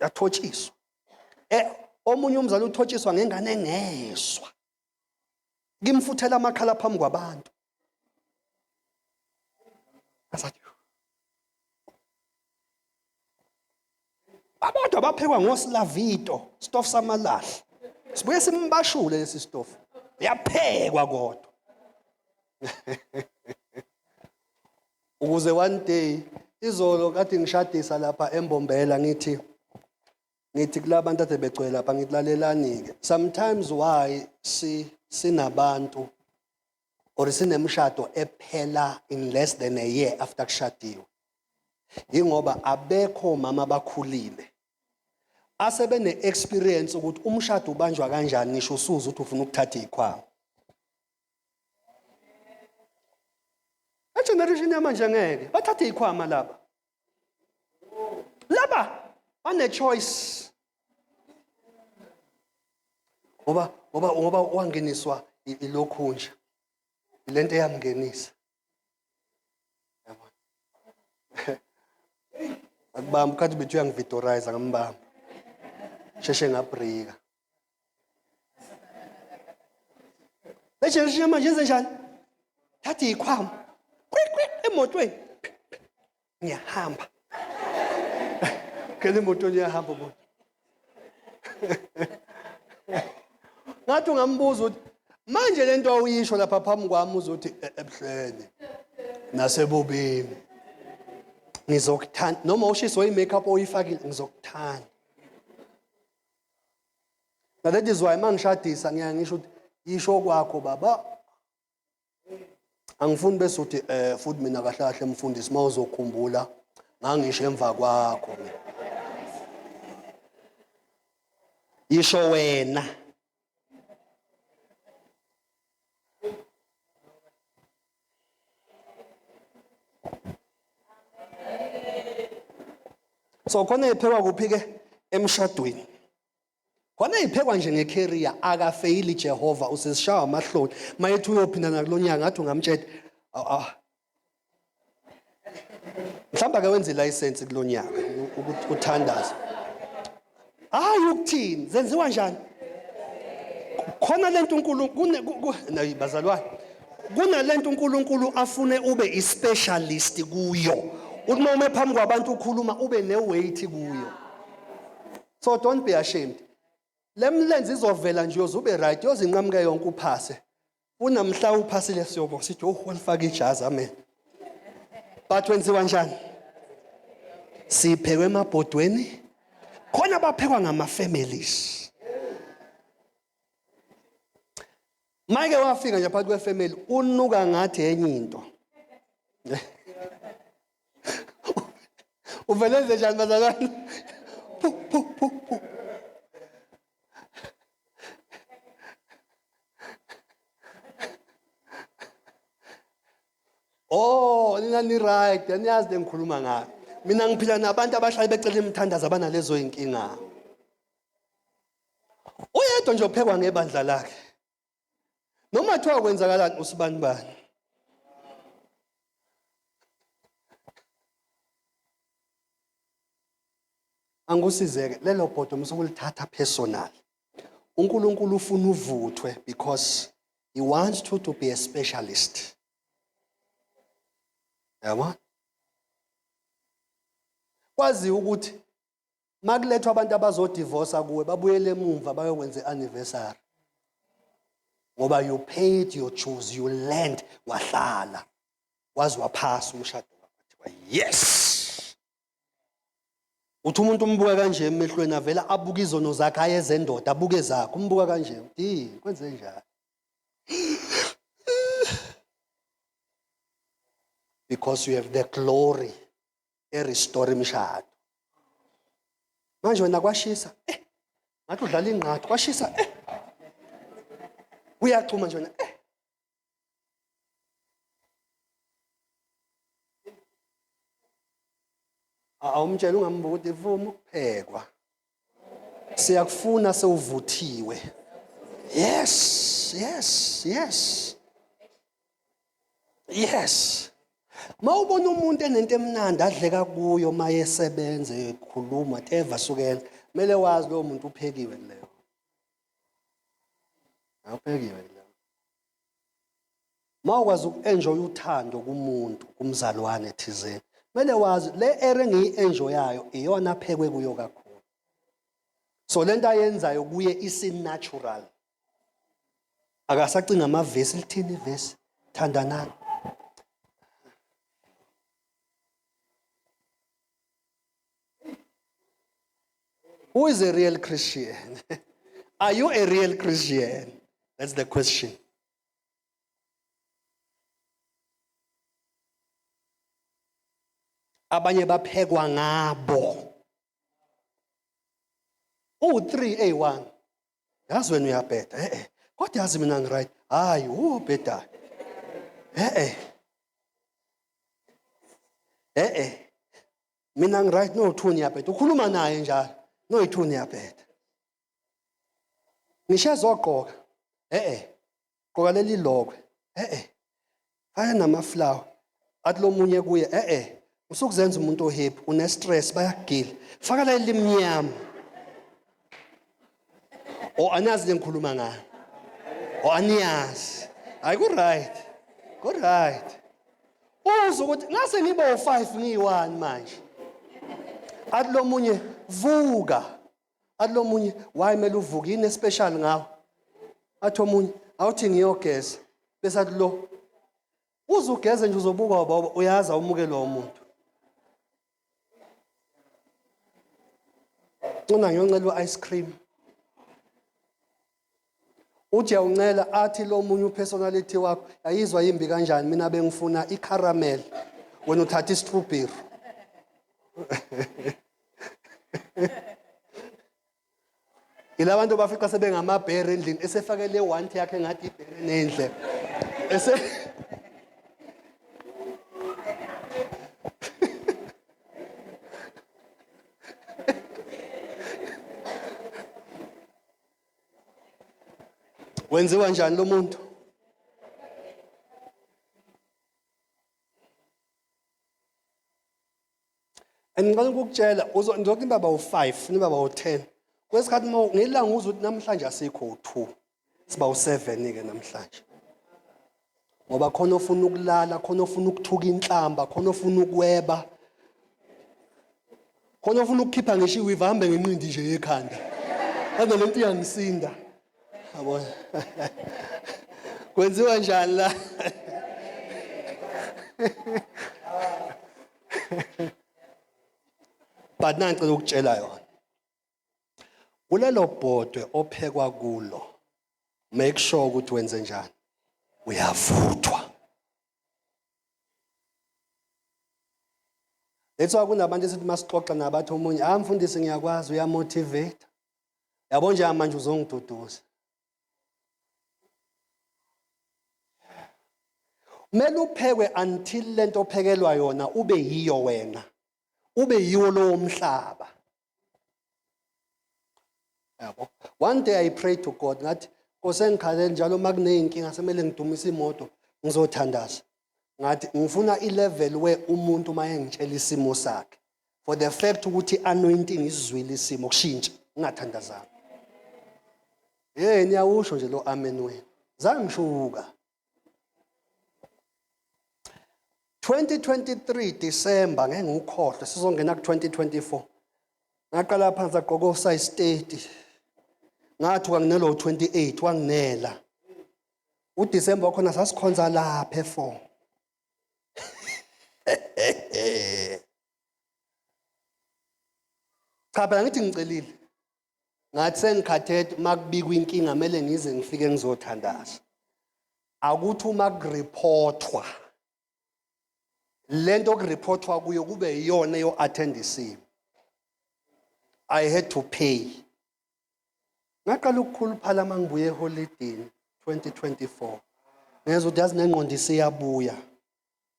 yathotshiswa. Omunye umzali uthotshiswa ngengane engezwa. Ngimfuthela amakhala phambi kwabantu. Asathi abantu abaphekwa ngosilavito, stof samalahle. Sibuye simbashule lesi stof. Yaphekwa kodwa. Ukuze one day izolo kade ngishadisa lapha eMbombela ngithi kulabantu ade begcwele lapha ngikulalelani ke. Sometimes why sinabantu or sinemshado ephela in less than a year after kushadiwe. Ingoba abekho mama bakhulile. Asebene experience ukuthi umshado ubanjwa kanjani ngisho usuza ukuthi ufuna ukuthatha ikhwama. Generation yamanje ngeke bathathe ikhwama laba. Laba bane choice. Ngoba wangeniswa ilokhu nje. Lento eyamngenisa. Yabona. Akubamba kathi bethu uyangivitorize ngambamba. Sheshe ngabrika. Le generation yamanje yenze njani? Thatha ikhwama. Emotweni. Ngiyahamba. Kele imoto ngiyahamba bo. Ngathi ungambuza ukuthi manje lento awuyisho lapha phambi kwami uzothi ebuhlene nasebobini. Ngizokuthanda noma ushiso imakeup oyifakile ngizokuthanda. Now that is why mangishadisa ngisho ukuthi yisho kwakho baba. Angifuni bese uthi futhi mina kahle kahle mfundisi mawuzokhumbula ngangisho emva kwakho. Yisho wena. So khona iphekwa kuphi ke emshadweni. Khona iphekwa nje ngecareer akafeyili Jehova usishawa amahloni mayethi uyophinda nakulonyaka ngathi ungamtshela mhlamba ke wenza ilicense kulonyaka ukuthi uthandaza. Hayi ukuthini zenziwa njani? Khona lento uNkulunkulu nayi bazalwane kunalento uNkulunkulu afune ube ispecialist kuyo. Uthi uma phambi kwabantu ukhuluma ube neweight kuyo. So don't be ashamed. Lemlenze izovela nje uzube right yozinqamuke yonke uphase. Unamhla uphasile siyobo sithi walifaka ijazi amen. But wenziwa njani? Siphekwe emabhodweni khona baphekwa ngama families. Mike wafika nje phakathi kwefamily unuka ngathi enye into. Uveleze njani bazalwane? Oh, nina ni right, niyazi lengikhuluma ngayo. Mina ngiphila nabantu abahlala becela imthandazo abanalezo inkinga. Uyedwa nje uphekwa ngebandla lakhe. Noma kuthiwa kwenzakalani usibani bani. Angusizeke lelo bhodo msokulithatha personal. uNkulunkulu ufuna uvuthwe because he wants you to be a specialist. Yabona? Kwazi ukuthi makulethwa abantu abazodivorce kuwe babuyele emuva bayokwenza anniversary. Ngoba you paid your dues, you learned, wahlala. Wazi waphasa umshado wakho. Yes. Uthi umuntu umbuka kanje emehlweni avela abuka izono zakhe ayezendoda abuke zakhe umbuka kanje. Kwenze njani? Because you have the glory restore imshado. Manje wena kwashisa ngathi udlala ingqathu kwashisa uyachuma nje wena awumtshela ungambuka ukuthi ivuma ukuphekwa siyakufuna sewuvuthiwe. Yes. Mawubona umuntu enento emnandi adleka kuyo mayesebenza ekhuluma whatever sukela kumele wazi lo muntu uphekiwe leyo. Awuphekiwe leyo. Mawukwazi ukuenjoy uthando kumuntu kumzalwane thizeni. Kumele wazi le ere engiyi-enjoyayo iyona aphekwe kuyo kakhulu. So lento ayenzayo kuye isi-natural. Akasacinga amavesi lithini ivesi thandanani. Who is a real Christian? Are you a real Christian? That's the question. Abanye baphekwa ngabo. 3A1. That's when we are better. What does it mean right? You better. Mina right no thuni yaphetha. Ukhuluma naye njalo. No ithuni yaphetha. Ngisho zogqoka. Gqoka leli lokwe. Faya namaflower. Athi lo munye kuye usukuzenza umuntu ohappy, une stress bayagila. Faka la limnyama. Anazi lengikhuluma ngayo. Aniyazi. Hayi ku right. Ku right. Uzokuthi ngase ngibe u5 ngiyi1 manje. Athi lo munye vuka. Athi lo munye wayimela uvuka ine special ngawo. Athi omunye awuthi ngiyogeza. Bese athi lo uzugeze nje uzobuka baba uyaza umukelo womuntu. Una ngiyoncela ice cream. Uthi awuncela athi lo munye upersonality wakho ayizwa yimbi kanjani mina bengifuna icaramel wena uthatha istrawberry. Ilabantu bafika sebengamabheri endlini esefakele wanti yakhe ngathi ibheri nendle. Wenziwa njani lo muntu? Ngicela ukukutshela ngizokuthi baba u5 nibaba u10. Kwesikhathi ngelanga uzwe ukuthi namhlanje asikho u2. Siba u7 ke namhlanje. Ngoba khona ofuna ukulala, khona ofuna ukuthuka inhlamba, khona ofuna ukweba. Khona ofuna ukukhipha ngisho iwiva hambe ngenqindi nje ekhanda. Ave lento iyangisinda. Yabona. Kwenziwa njani la? But ngicela ukutshela yona. Kulelo bhodwe ophekwa kulo. Make sure ukuthi wenze njani. Uyavuthwa. Letho kunabantu esithi masixoxa nabathi omunye, mfundisi ngiyakwazi uyamotivate. Yabo nje manje uzongiduduza. Kumele uphekwe until lento ophekelwa yona ube yiyo wena. Ube yiwo lo mhlaba. Yabo. One day I prayed to God ngathi Nkosi njalo makuneyinkinga semele ngidumise imoto ngizothandaza. Ngathi ngifuna ilevel we umuntu maye ngitshela isimo sakhe. For the fact ukuthi anointing isizwile isimo kushintsha ngingathandazanga. Niyawusho nje lo amen wena. Zangishuka. 2023 December ngeke ngikhohle sizongena ku 2024. Ngaqala phansi agqoka size 30. Ngathi wanginelo 28 wanginela. UDecember khona sasikhonza lapha e4. Cha phela ngithi ngicelile. Ngathi sengikhathethe makubikwa inkinga kumele ngize ngifike ngizothandaza. Akuthi uma kureportwa lento okureportwa kuyo kube yiyona yo attend isimo. I had to pay. Ngaqala ukukhuluphala mangibuye eholidini 2024. Ngezwe ukuthi yazi nengqondo isiyabuya.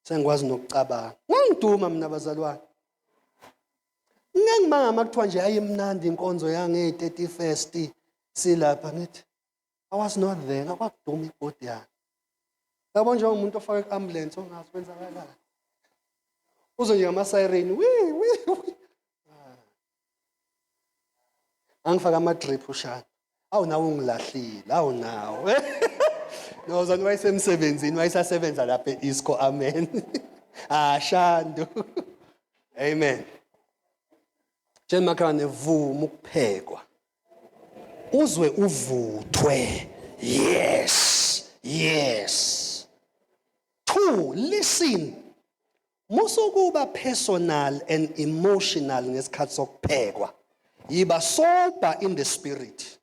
Sengikwazi nokucabanga. Ngangiduma mina bazalwane. Ngangimanga kuthiwa nje ayimnandi inkonzo yange 31st silapha ngithi I was not there ngakwakuduma ibhodi yakhe. Yabo nje umuntu ofaka iambulance ongazi kwenzakalani. Uzwe nje ama-siren, wi. Angifaka ama-drip ushana. Awu nawe ungilahlile, awu nawe. No, zona wayesemsebenzini, wayesasebenza lapha e-Isco, amen. Shandu. Amen. Tshela makhane vuma ukuphekwa. Uzwe uvuthwe. Yes. Yes. 2, listen. Musukuba personal and emotional ngesikhathi sokuphekwa. Yiba sober in the spirit.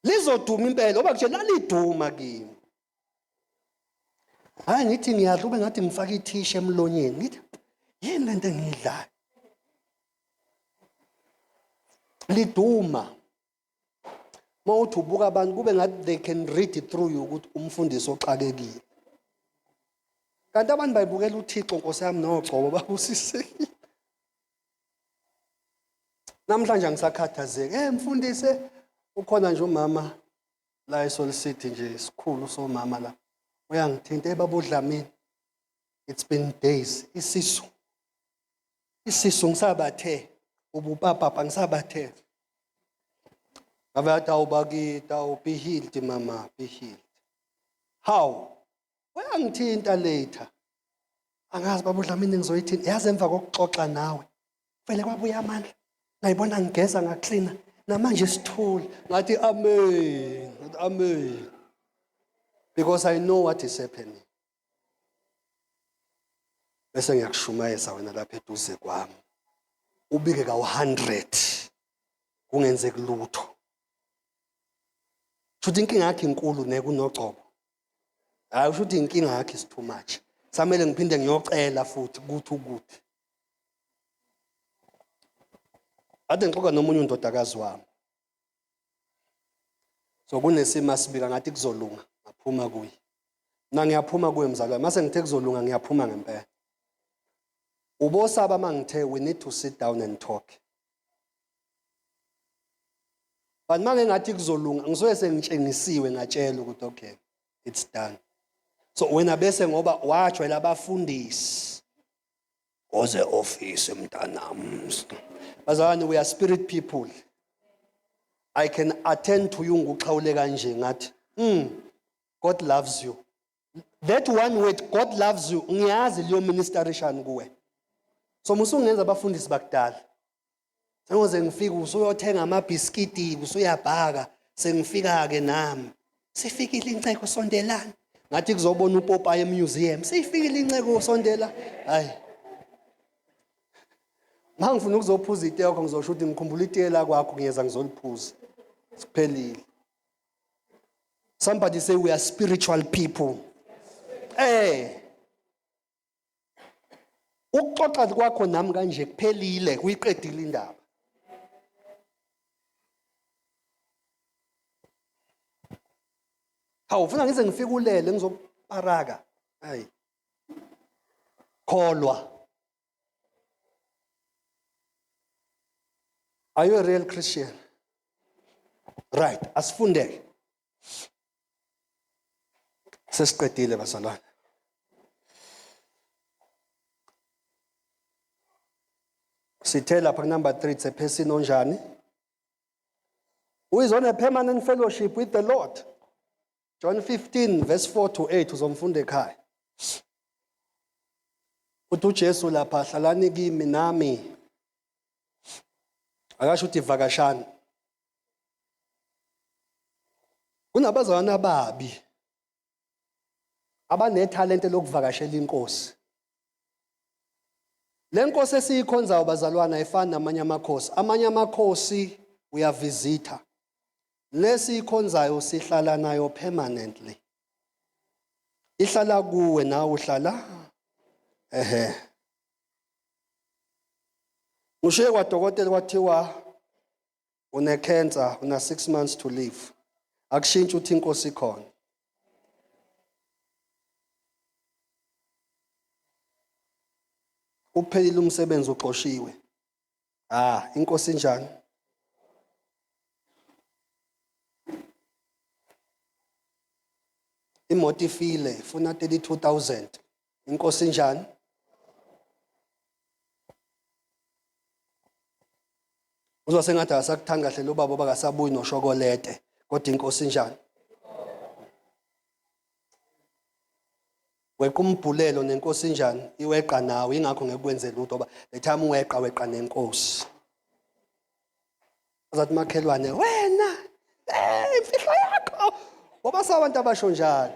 Lizoduma impela oba nje laliduma kimi. Hayi ngithi ngiyadla ube ngathi ngifaka ithisha emlonyeni. Ngithi yini lento engiyidlayo? Liduma. Mawuthi ubuka abantu kube ngathi they can read it through you ukuthi umfundisi oxakekile. Kanti abantu bayibukela uThixo Nkosi yami nogcobo babusisekile. Namhlanje ngisakhathazeke. Mfundisi ukhona nje umama la eSol City nje isikhulu somama la. Uyangithinta babudlamini. It's been days. Isisu ngisabathe. Ubupapa ngisabathe. Avata ubakita be healed mama, be healed. How? Uyangithinta later. Angazi babudlamini ngizoyithini. Yazi emva kokuxoxa nawe. Vele kwabuya amandla. Ngayibona ngigeza ngaklina. Namanje sithule. Ngathi amen. Amen. Because I know what is happening. Bese ngiyakushumayeza wena lapha eduze kwami. Ubike ka 100. Kungenzeki lutho. Futhi inkinga yakhe inkulu nekunogcobo. Hayi futhi inkinga yakhe is too much. Samele ngiphinde ngiyocela futhi ukuthi. Ade ngixoxa nomunye undodakazi wami. So kunesimo sibika ngathi kuzolunga, ngaphuma kuye. Na ngiyaphuma kuye mzalwane, mase ngithe kuzolunga ngiyaphuma ngempela. Ubosaba mangithe we need to sit down and talk. But manje ngathi kuzolunga, ngizoye sengitshengisiwe ngatshela ukuthi okay, it's done. So wena bese ngoba wajwayela abafundisi oze office mntanami. Bazalwane, we are spirit people. I can attend to you nguxhawule kanje ngathi God loves you. That one word God loves you ngiyazi leyo ministeration kuwe. So musungenza abafundisi bakudala. Sengoze ngifike usuyothenga amabhiskiti usuyabhaka sengifika ke nami. Sifikile inceko sondelana. Ngathi kuzobona uPopeye emuseum. Sifikile inceko sondela. Hayi. Mangifuna ukuzophuza ite yakho ngizosho ukuthi ngikhumbula ite la kwakho ngiyeza ngizoliphuza. Siphelile. Somebody say we are spiritual people. Ukuxoxa kwakho nami kanje kuphelile kuyiqedile indaba. Hawu ufuna ngize ngifike ulele ngizoparaka. Hayi. Kholwa. Are you a real Christian? Right, asifunde. Sesiqedile bazalwane. Sithe lapha number 3 it's a person onjani? Who is on a permanent fellowship with the Lord. John 15 verse 4 to 8 uzomfunda ekhaya. Uthi uJesu lapha hlalani kimi nami. Akasho uthi vakashani. Kunabazalwane ababi abanethalente lokuvakashela inkosi. Le nkosi esiyikhonzayo bazalwane ayifani namanye amakhosi. Amanye amakhosi uyavisitha. Lesiyikhonzayo sihlala nayo permanently. Ihlala kuwe nawe uhlala Ushiye kwadokotela kwathiwa une cancer, una 6 months to live. Akushintshi uthi inkosi ikhona. Uphelile umsebenzi uqoshiwe. Inkosi njani? Imoto ifile ifuna 32,000. Inkosi njani? Uzwa sengathi akasakuthanda kahle lo baba bakasabuyi noshokolete kodwa inkosi njani weqa umbhulelo nenkosi njani iweqa nawe ingakho ngekukwenzela lutho ngoba le time weqa nenkosi uzathi makhelwane wena imfihlo yakho ngoba sabantu abasho njalo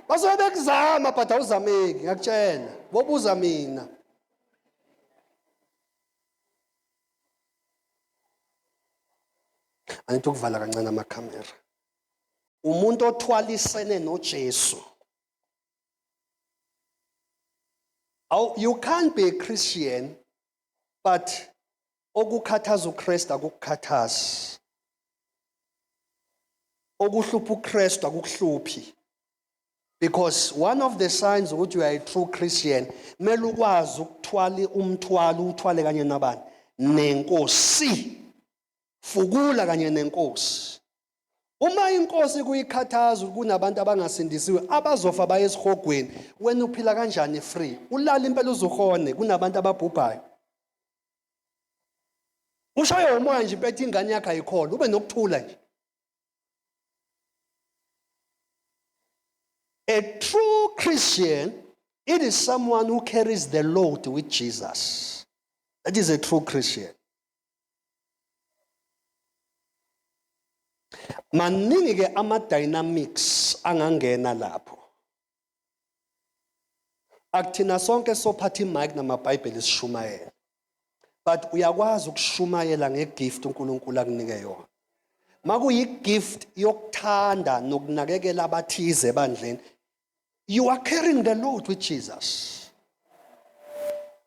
bazobe bekuzama but awuzameki ngiyakutshela bobuza mina angithi ukuvala kancane amakhamera umuntu othwalisene noJesu you can't be a Christian but okukhathaza uKristu akukukhathazi okuhlupha uKristu akukuhluphi because one of the signs ukuthi you are a true Christian kumele ukwazi ukuthwala umthwalo uthwale kanye nabani nenkosi fukula kanye nenkosi uma inkosi kuyikhathaza kunabantu abangasindisiwe abazofa baye esihogweni wena uphila kanjani free ulala impela uzukhone kunabantu ababhubhayo ushaye umoya nje impethe ingane yakhe ayikholwa ube nokuthula nje a true Christian it is someone who carries the load with Jesus that is a true Christian maningi ke ama dynamics angangena lapho akuthina sonke sophatha imic namabhayibheli sishumayela but uyakwazi ukushumayela ngegift uNkulunkulu akunike yona makuyi gift yokuthanda nokunakekela abathize bandleni you are carrying the load with Jesus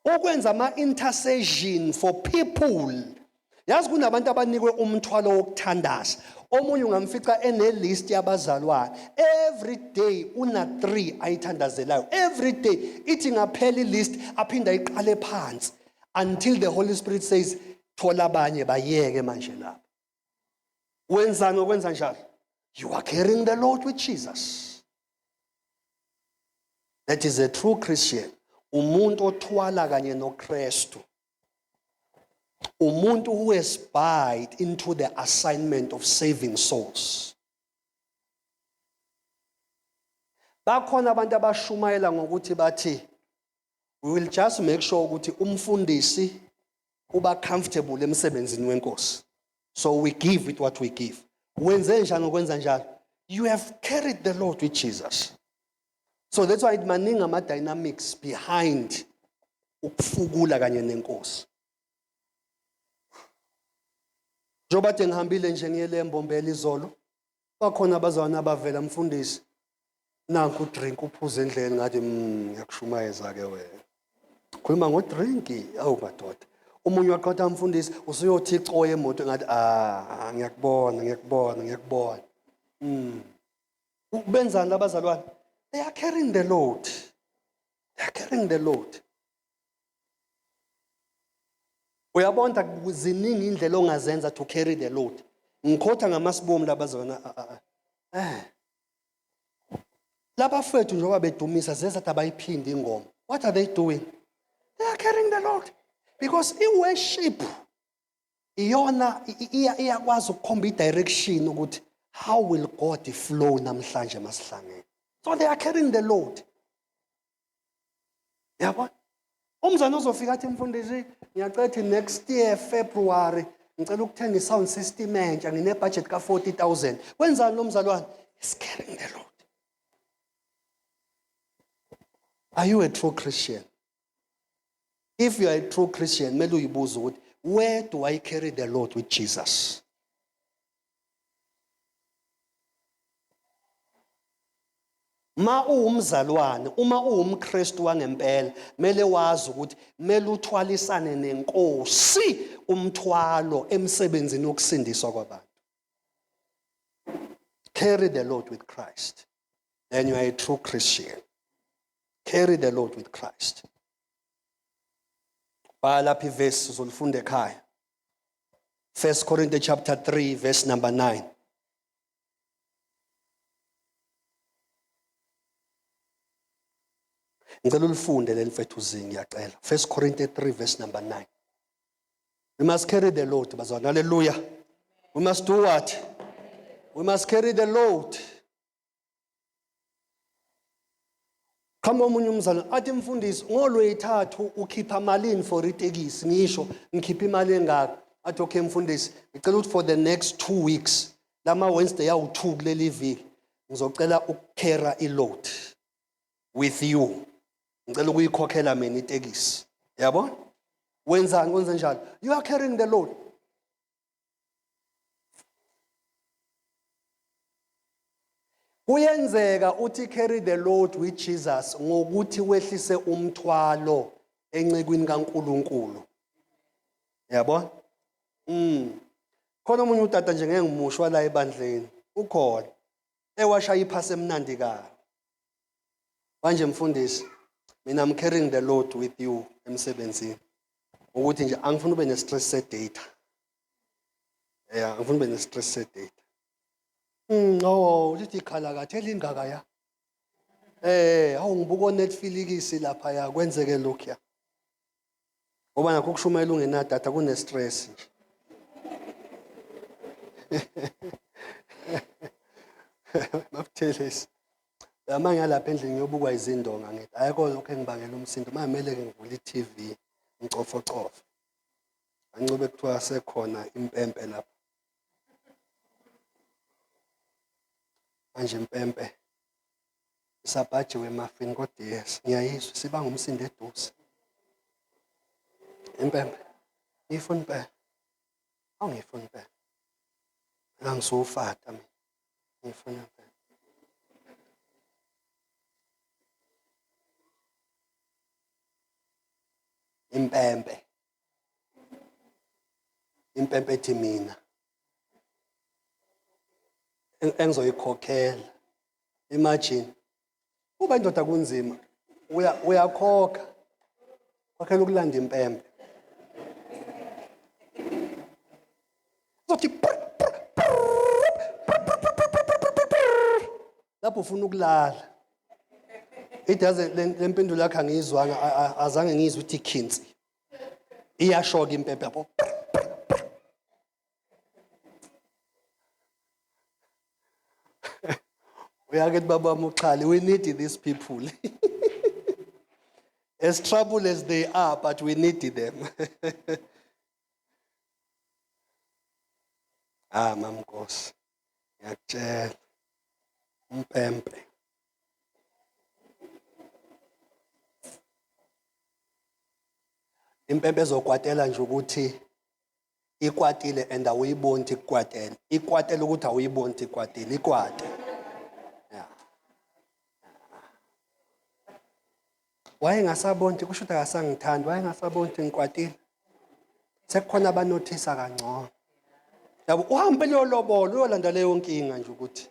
ukwenza ama intercession for people yazi kunabantu abanikwe umthwalo wokuthandaza omunye ungamfica enelist yabazalwane every day una 3 ayithandazelayo every day ithi ngaphela ilist aphinda iqale phansi until the Holy Spirit says thola abanye bayeke manje lapha wenzani okwenza njalo you are carrying the load with Jesus that is a true Christian umuntu othwala kanye noKristu umuntu who has bought into the assignment of saving souls bakhona abantu abashumayela ngokuthi bathi we will just make sure ukuthi umfundisi uba comfortable emsebenzini wenkosi so we give it what we give wenze njani ukwenza njalo you have carried the Lord with Jesus so that's why it maningi ama dynamics behind ukufukula kanye nenkosi njoba ngihambile nje ngiyelembombela izolo bakhona abazwana abavela mfundisi nanku drink uphuze endleleni ngathi ngiyakushumayeza ke wena khuluma ngo-drink awu madoda omunye waqotha mfundisi usuyothi icoye emoto ngathi ngiyakubona ubenzani labazalwane they are carrying the load uyabona ziningi indlela ongazenza to carry the load ngikhotha ngamasibomu labazalwane labafethu njengoba bedumisa zezathi abayiphindi ingoma what are they doing they are carrying the load because i-worship iyona iyakwazi ukukhomba i-direction ukuthi how will God flow namhlanje masihlangene so they are carrying the load yabo umzana uzofika athi mfundisi ngiyacela next year February ngicela ukuthenga i-sound system entsha ngine-budget ka-40,000 wenzani lo mzalwane is carrying the load are you a true Christian if you are a true Christian mele uyibuze ukuthi where do I carry the load with Jesus ma uwumzalwane uma uwumKristu wangempela mele wazi ukuthi mele uthwalisane nenkosi umthwalo emsebenzini wokusindiswa kwabantu carry the load with Christ then you are a true Christian carry the load with Christ bhala lapha iverse uzolifunda ekhaya 1 Corinthians chapter 3 verse number 9 ngicela ulifunde leli mfethu uzingi ngiyacela 1 Corinthians 3 verse number 9 We must carry the load, bazalwane. Hallelujah. We must do what? We must carry the load. Khamba omunye umzalwane athi mfundisi ngoLweyithathu ukhipha malini for itekisi ngisho ngikhipha imali engaka athi okay mfundisi ngicela ukuthi for the next 2 weeks lama Wednesday yawu2 kuleli viki ngizocela ukukhera iload with you ngicela ukuyikhokhela mina itekisi yabo wenzani wenze njalo you are carrying the load. Kuyenzeka uthi carry the load with Jesus ngokuthi wehlise umthwalo encekwini kaNkuluNkulu. Yabo? Khona umunye utata nje ngeke ngimushwa la ebandleni. Ukhona. Ewashaya iphasi emnandi kabi. Manje mfundisi, mina I'm carrying the load with you emsebenzini. Ukuthi nje angifuni ube ne stress set data. Angifuni ube ne stress set data. Uthi ikhala kathi elingaka ya. Hawu ngibuka Netflix lapha ya kwenzeke lokhu ya. Ngoba nakho kushumayela ungenadatha kune stress nje. Mabuthelesi. Manje ngalapha endlini ngiyobukwa izindonga ngithi ayikho lokho engibangela umsindo. Mamele ke ngivula iTV ngicofocofo. Ancobe kuthiwa sekhona impempe lapha. Manje impempe isabhaji wemuffin kodwa yes ngiyayizwa siba ngumsindo eduze. Impempe ngifuna impempe. Awungifuna impempe. Ngisofata mina. Ngifuna impempe. Impempe. Impempe ethi mina. Engizoyikhokhela. Imagine. Uba indoda kunzima. Uyakhokha. Khokhela ukulanda impempe. Uzothi lapho ufuna ukulala. Idaze lempendulo yakhe angiyizwanga azange ngizwe ukuthi ikhinsi. Iyashoka impempe lapho. Uyakethi baba muxhali, we need these people. As trouble as they are, but we need them. Mamnkosi. Ngiyakutshela. Impempe. Impempe ezokwatela nje ukuthi ikwatile and awuyiboni ukuthi ikwatela. Ikwatela ukuthi awuyiboni ukuthi ikwatile, ikwate. Wayengasaboni ukuthi kusho ukuthi akasangithandi, wayengasaboni ukuthi ngikwatile. Sekukhona abanothisa kangcono. Yabo uhambe lolobolo uyolanda leyo nkinga nje ukuthi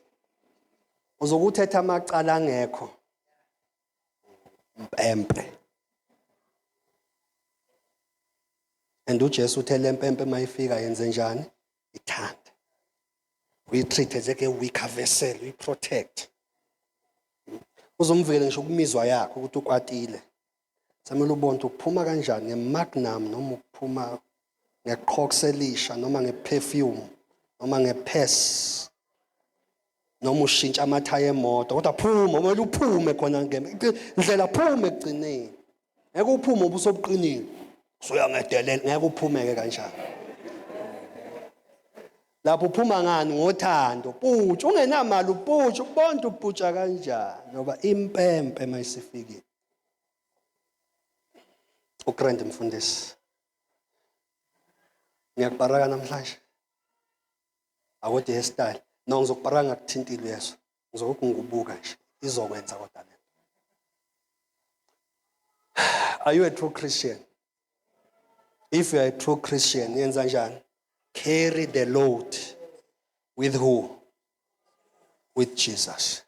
uzokuthetha amacala angekho. Impempe. And uJesu uthe lempempe mayifika yenze njani? Ithanda. Uyitreat njenge weaker vessel, uyiprotect. Uzomvikela ngisho kumizwa yakho ukuthi ukwatile. Samele ubone ukuthi uphuma kanjani ngemagnum noma ukuphuma ngeqhokuselisha noma ngeperfume noma ngepes noma ushintsha amathaya emoto kodwa phuma kumele uphume khona ndlela phume ekugcineni. Ngeke uphume ubusobuqinile. Soyangedelela ngeke uphumeke kanjani. Lapho uphuma ngani ngothando. Putsha ungenamali uputsha ubonke uputsha kanjani ngoba impempe mayisifikile. Ugrand mfundisi. Ngiyakbaraka namhlanje. Akode hairstyle. No ngizokubharaka ngakuthintile yeso. Ngizokuthi ngubuka nje. Izokwenza kodwa lento. Are you a true Christian? If you are a true Christian, yenza njani? Carry the load with who? With Jesus.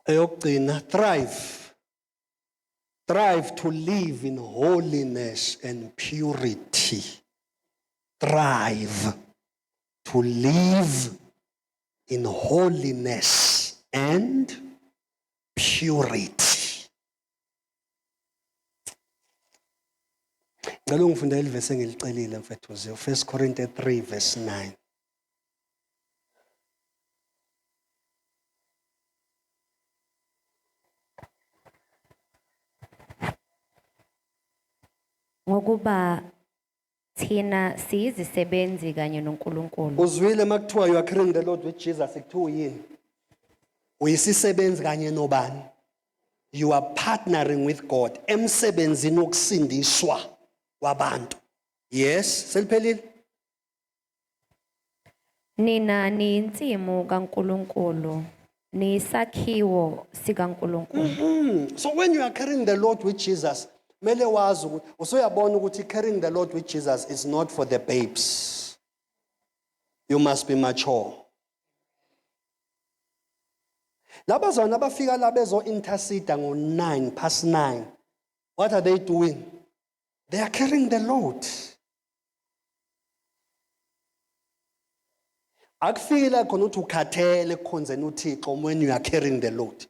Eyokugcina, thrive. Thrive to live in holiness and purity. Thrive to live in holiness and purity. Ngicela ungifundele ivesi engilicelile mfethu Zio, 1 Corinthians 3 verse 9. Ngokuba thina siyizisebenzi kanye noNkulunkulu. Uzwile makuthiwa you are carrying the Lord with Jesus, kuthiwa yini? Uyisisebenzi kanye nobani? You are partnering with God emsebenzini wokusindiswa kwabantu. Yes, seliphelile? Nina niyinsimu kaNkulunkulu, niyisakhiwo sikaNkulunkulu. So when you are carrying the Lord with Jesus, mele wazi ukuthi usuyabona ukuthi carrying the Lord with Jesus is not for the babes. You must be mature. Labazwana abafika la bezo intercede ngo 9:09. What are they doing? They are carrying the Lord. Akufiki la khona ukuthi ukhathele ekukhonzeni uThixo when you are carrying the Lord.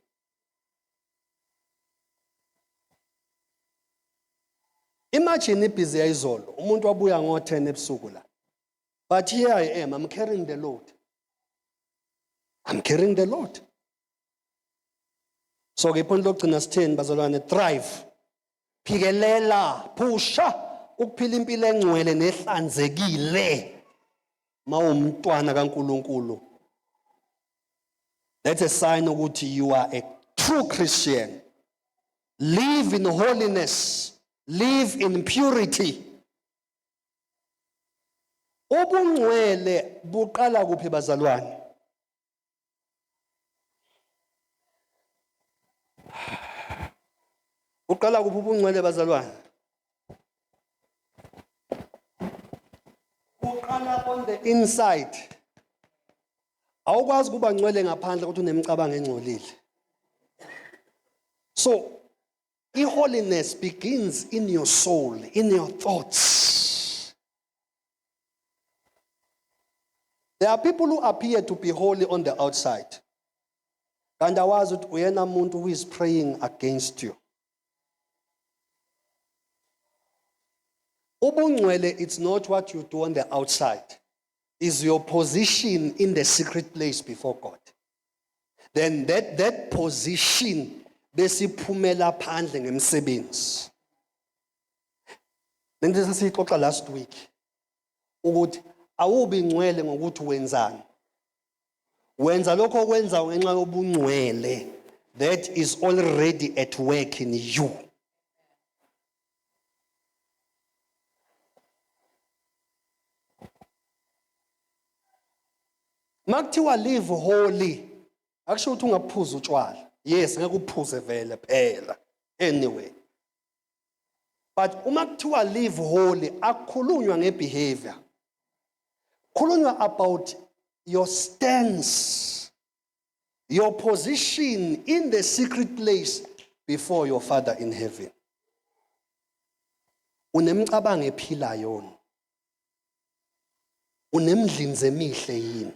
Imagine ibhizi yayizolo, umuntu wabuya ngo-10 ebusuku la. But here I am, I'm carrying the Lord. I'm carrying the Lord. So ke iphonto lokugcina sitheni bazalwane, thrive. Phikelela, pusha ukuphila impilo engcwele nehlanzekile mawumntwana kaNkuluNkulu. That's a sign ukuthi you are a true Christian. Live in holiness. Live in purity. Ubungcwele buqala kuphi bazalwane? Uqala kuphi ubungcwele bazalwane? Uqala on the inside. Awukwazi kuba ngcwele ngaphandle ukuthi unemicabango engcolile. So holiness begins in your soul, in your thoughts. There are people who appear to be holy on the outside. And I was with uyena muntu who is praying against you. Ubungcwele, it's not what you do on the outside. It's your position in the secret place before God. Then that position besiphumela phandle ngemsebenzi. Lento sasixoxa last week ukuthi awubi ngcwele ngokuthi wenzani. Wenza lokho okwenza ngenxa yobungcwele that is already at work in you. Makuthiwa live holy, akusho ukuthi ungaphuza utshwala. Yes, ngeke uphuze vele phela. Anyway. But uma kuthiwa live holy, akukhulunywa ngebehavior. Khulunywa about your stance, your position in the secret place before your Father in heaven. Unemcabango ephilayo. Unemdlinzi emihle yini.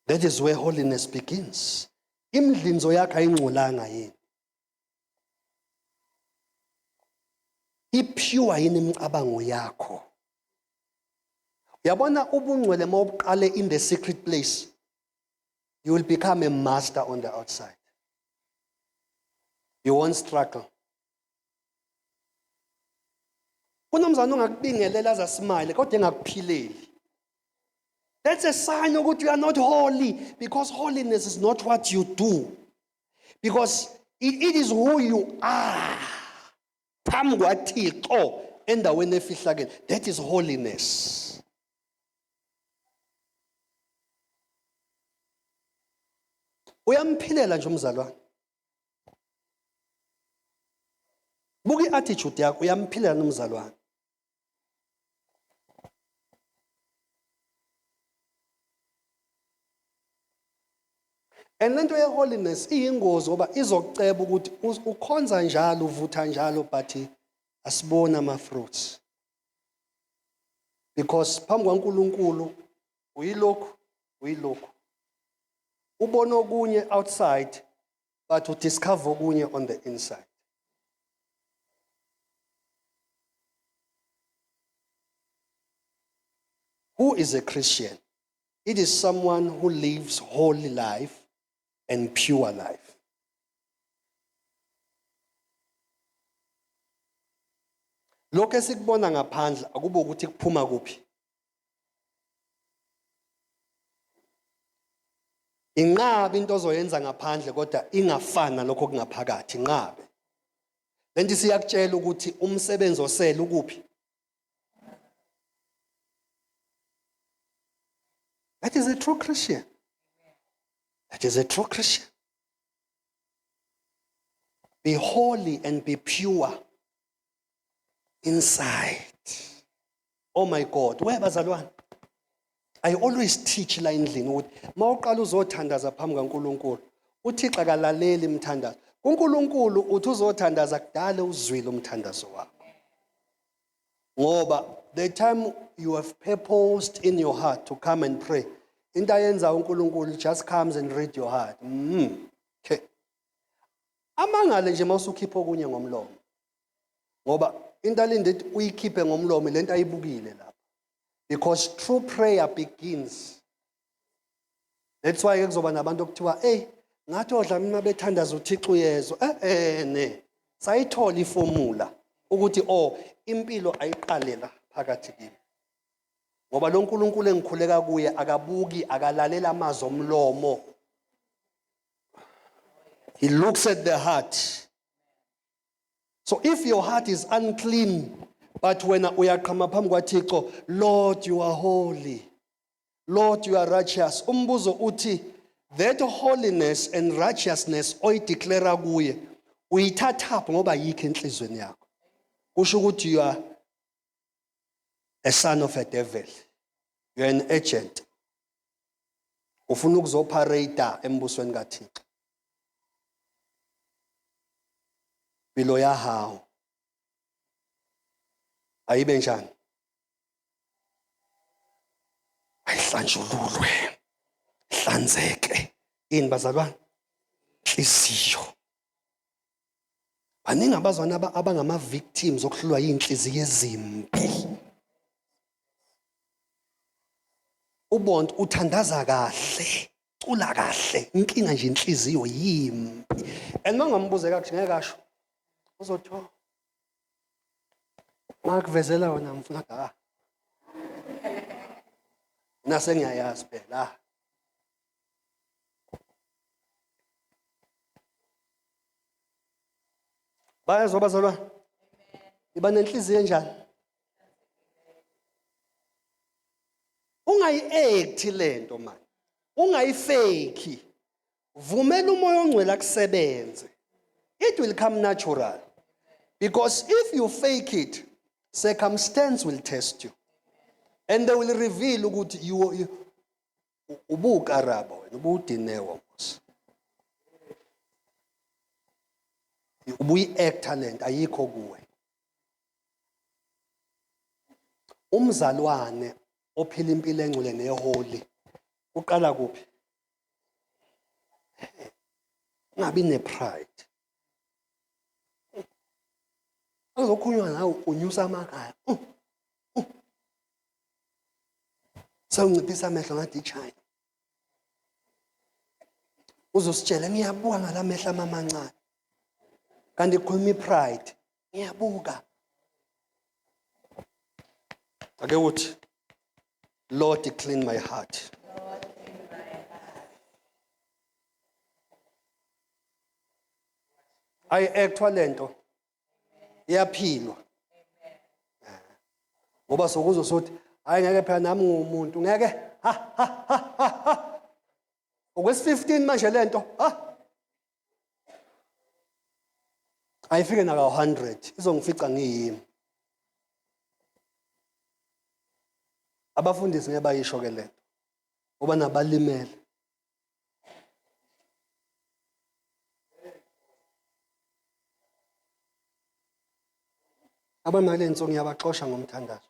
That is where holiness begins. Imdlinzo yakhe ayingcolanga yini. Ipure yini imicabango yakho. Uyabona ubungcwele mawuqale in the secret place, you will become a master on the outside. You won't struggle. Kunomzana ongakubingelela azasmile kodwa engakuphileli. That's a sign that you are not holy, because holiness is not what you do. Because it is who you are. That is holiness. Uyamphilela nje umzalwane. Buka i-attitude yakho, uyamphilela nomzalwane. And lento ye holiness iyingozi ngoba izokuceba ukuthi ukhonza njalo uvutha njalo but asibona ama fruits. Because phambi kwaNkulunkulu uyilokhu ubona okunye outside but udiscover okunye on the inside. Who is a Christian? It is someone who lives holy life and pure life. Lokho esikubona ngaphandle akube ukuthi kuphuma kuphi. Inqabe into ozoyenza ngaphandle kodwa ingafana lokho kungaphakathi inqabe. Lento siyakutshela ukuthi umsebenzi osele ukuphi. That is a true Christian. That is a true Christian. Be holy and be pure inside. Oh my God, where bazalwane? I always teach la endlini ukuthi mawuqala uzothandaza phambi kaNkulunkulu, uThixo akalaleli umthandazo. uNkulunkulu uthi uzothandaza kudala uzwile umthandazo wakho. Ngoba the time you have purposed in your heart to come and pray, into ayenza uNkulunkulu just comes and read your heart. Okay. Amangale nje mawusukhipha okunye ngomlomo. Ngoba into alinde uyikhiphe ngomlomo lento ayibukile lapha. Because true prayer begins. That's why kuzoba nabantu okuthiwa ngathi odla mina bethandaza uThixo uyezwa. Ne. Sayithola iformula ukuthi impilo ayiqalela phakathi kimi. Ngoba lo nkulunkulu engikhuleka kuye akabuki akalalela amazwi omlomo. He looks at the heart. So if your heart is unclean, but when uyaqhama phambi kwaThixo, Lord you are holy, Lord you are righteous, umbuzo uthi that holiness and righteousness oyideclare kuye uyithatha ngoba yikho enhlizweni yakho. Kusho ukuthi you are a son of a devil. You are an agent. Ufuna ukuzoperate embusweni kaThixo. Bilo ya hao ayibe njani? Ayihlanjululwe, hlanzeke. Ini bazalwane? Inhliziyo. Baningi abazwana abangama victims okuhlulwa yinhliziyo ezimbi. Ubonto uthandaza kahle, cula kahle, inkinga nje inhliziyo yimbi. And mangambuze kahle ngeke kasho. Uzotho makuvezela wona mfana nase ngiyayazi phela. Bayazwa bazalwane? Iba nenhliziyo enjani? Ungayi-act lento manje. Ungayifake. Vumela umoya ongcwele akusebenze. It will come natural. Because if you fake it, circumstance will test you. And they will reveal ukuthi you ubukarabo wena ubudinewo mos. Ubuyi-act talent ayikho kuwe. Umzalwane ophila impilo engcwele neholy uqala kuphi? Ungabi nepride. Azokhunywa nawe unyusa amakhaya. Sawunciphisa amehlo ngathi iChina. Uzositshela ngiyabuka ngalamehlo amancane. Kanti kukhuluma ipride. Ngiyabuka. Ake uthi Lord clean my heart. I actually lento iyaphilwa. Ngoba sokuzo sothi hayi ngeke phela nami ngumuntu ngeke okwesi-15 manje lento ayifike naka 100 izongifica ngiyimi. Abafundisi ngeke bayisho ke lento ngoba nabalimele. Abamali ensongo ngiyabaxosha ngomthandazo.